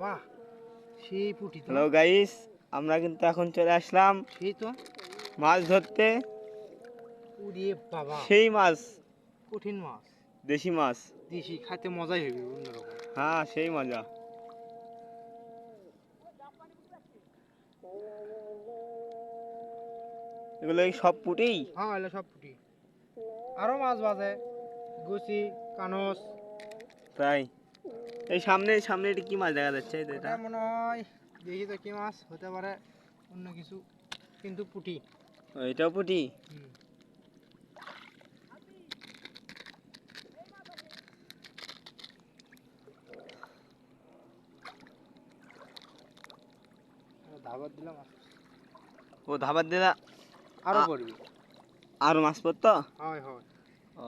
বাবা সেই পুঁটি তো। হ্যালো গাইস, আমরা কিন্তু এখন চলে আসলাম সেই তো মাছ ধরতে। উড়ে বাবা সেই মাছ, কঠিন মাছ, দেশি মাছ। দেশি খাইতে মজাই হবে অন্যরকম। হ্যাঁ, সেই মজা। এগুলো এই সব পুঁটি। হ্যাঁ এগুলো সব পুঁটি, আরো মাছ বাজে, গুচি, কানস। তাই এই সামনে সামনে এটা কি মাছ দেখা যাচ্ছে? এটা এটা মনে হয় দেখি তো কি মাছ হতে পারে, অন্য কিছু, কিন্তু পুঁটি। এটাও পুঁটি। হুম। ধাবার দিলাম ও ধাবার দিলা আরো পড়বি। আর মাছ পড়তো। হয় হয়। ও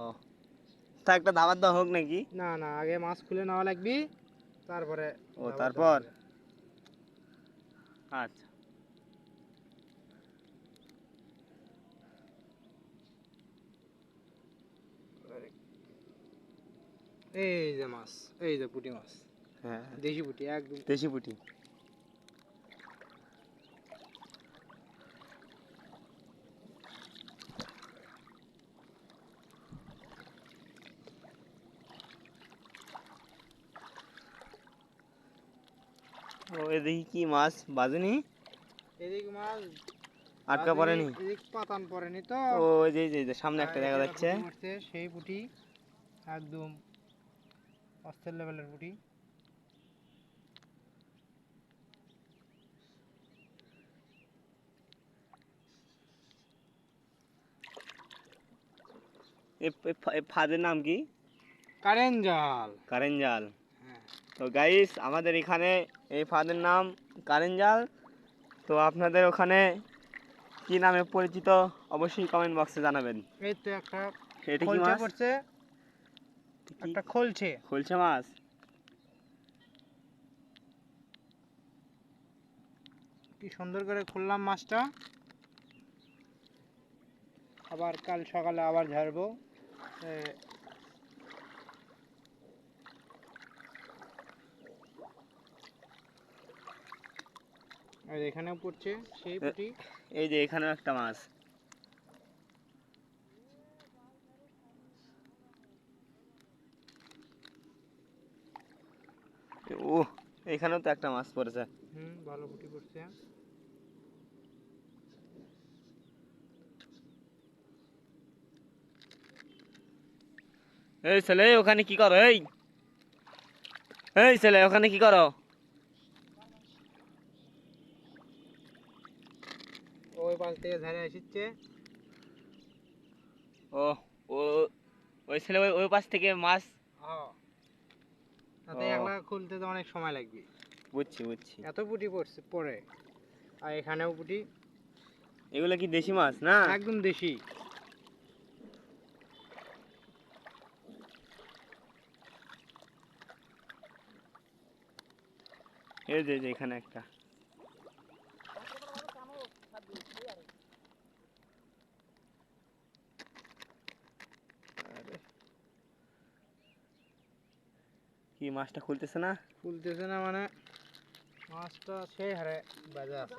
তা একটা ধাবার দেওয়া হোক নাকি? না না, আগে মাছ খুলে নেওয়া লাগবে, তারপরে ও ধাবার দেওয়া তারপর হবে। আচ্ছা। এই যে মাছ, এই যে পুঁটি মাছ, হ্যাঁ, দেশি পুঁটি একদম। দেশি পুঁটি। ও এদিকে কি মাছ বাজেনি? এদিক মাছ আটকা পড়েনি? এদিক পাতান পড়েনি তো। ও ওই যে সামনে একটা দেখা যাচ্ছে। সেই পুঁটি একদম অস্থির লেভেলের পুঁটি। এই ফাদের নাম কি? কারেন্ট জাল। কারেন্ট জাল। হ্যাঁ। তো গাইস, আমাদের এখানে এই ফাদের নাম কারেন্ট জাল। তো আপনাদের ওখানে কি নামে পরিচিত অবশ্যই কমেন্ট বক্সে জানাবেন। এই তো একটা এটা কি খলচে মাছ? পড়ছে, একটা খলছে। খলছে মাছ। কি সুন্দর করে খুললাম মাছটা, আবার কাল সকালে আবার ঝাড়বো। আর এখানেও পড়ছে সেই পুঁটি। এই যে এখানেও একটা মাছ। ও এখানেও তো একটা মাছ পড়েছে। ভালো পুঁটি পড়ছে। এই ছেলে ওখানে কি করো? এই এই ছেলে ওখানে কি করো? ওই পাশ থেকে ঝাড়ে এসেছে। ও ও ওই ছেলে ওই ওই পাশ থেকে মাছ। হ্যাঁ, তাতে ও একলা খুলতে তো অনেক সময় লাগবে। বুঝছি বুঝছি। এত পুঁটি পড়ে, আর এখানেও পুঁটি। এগুলো কি দেশি মাছ না? একদম দেশি। এই যে এখানে একটা। কি মাছটা খুলতেছে না? খুলতেছে না মানে মাছটা সেই হারে বাজা আছে।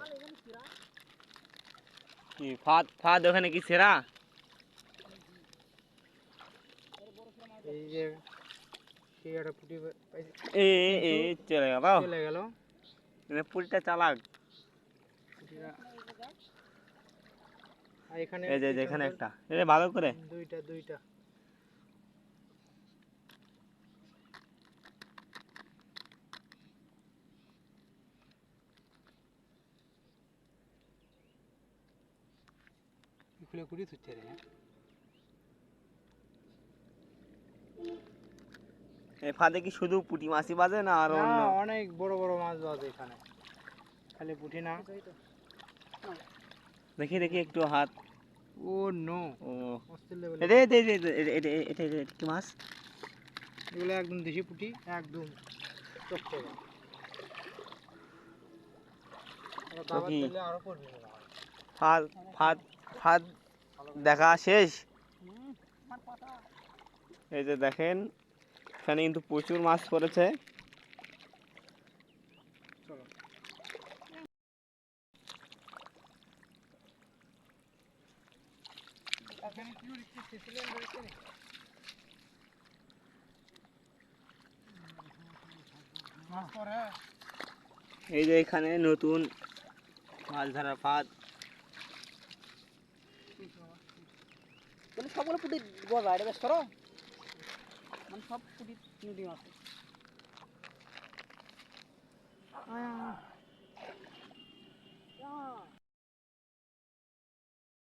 কি ফাদ ফাদ ওখানে কি ছেঁড়া? এই যে সেই একটা পুঁটি পাইছে, এ এ কিন্তু চলে গেল। চলে গেল পুরিটা চালাক। পুঁটিটা। আর এখানে এই যে কি এখানে সুন্দর একটা। এটা ভালো করে। দুইটা দুইটা। খুলে কুড়ি থুচ্ছে রে। এই ফাদে কি শুধু পুঁটি মাছই বাজে না আর না, অন্য? অনেক বড় বড় মাছ বাজে এখানে, খালি পুঁটি না। দেখি দেখি একটু হাত। ও নো, ও অস্থির লেভেল। এটা এটা এটা এটা এটা এটা কি মাছ? এগুলো একদম দেশি পুঁটি, একদম চকচকা। তো দাবার কি দিলে আরো পড়বে মনে হয়। ফাদ ফাদ ফাদ দেখা শেষ। এই যে দেখেন, এখানে কিন্তু প্রচুর মাছ পড়েছে। চলো এখানে কি উঠছে সিসিলিয়ান ধরেছে রে মাছ পড়ে এই যে এখানে নতুন মাছ ধরার ফাঁদ। মানে সবগুলো পুঁটি গজা এটা বেশ করো মানে সব পুঁটি মিডিয়াম আছে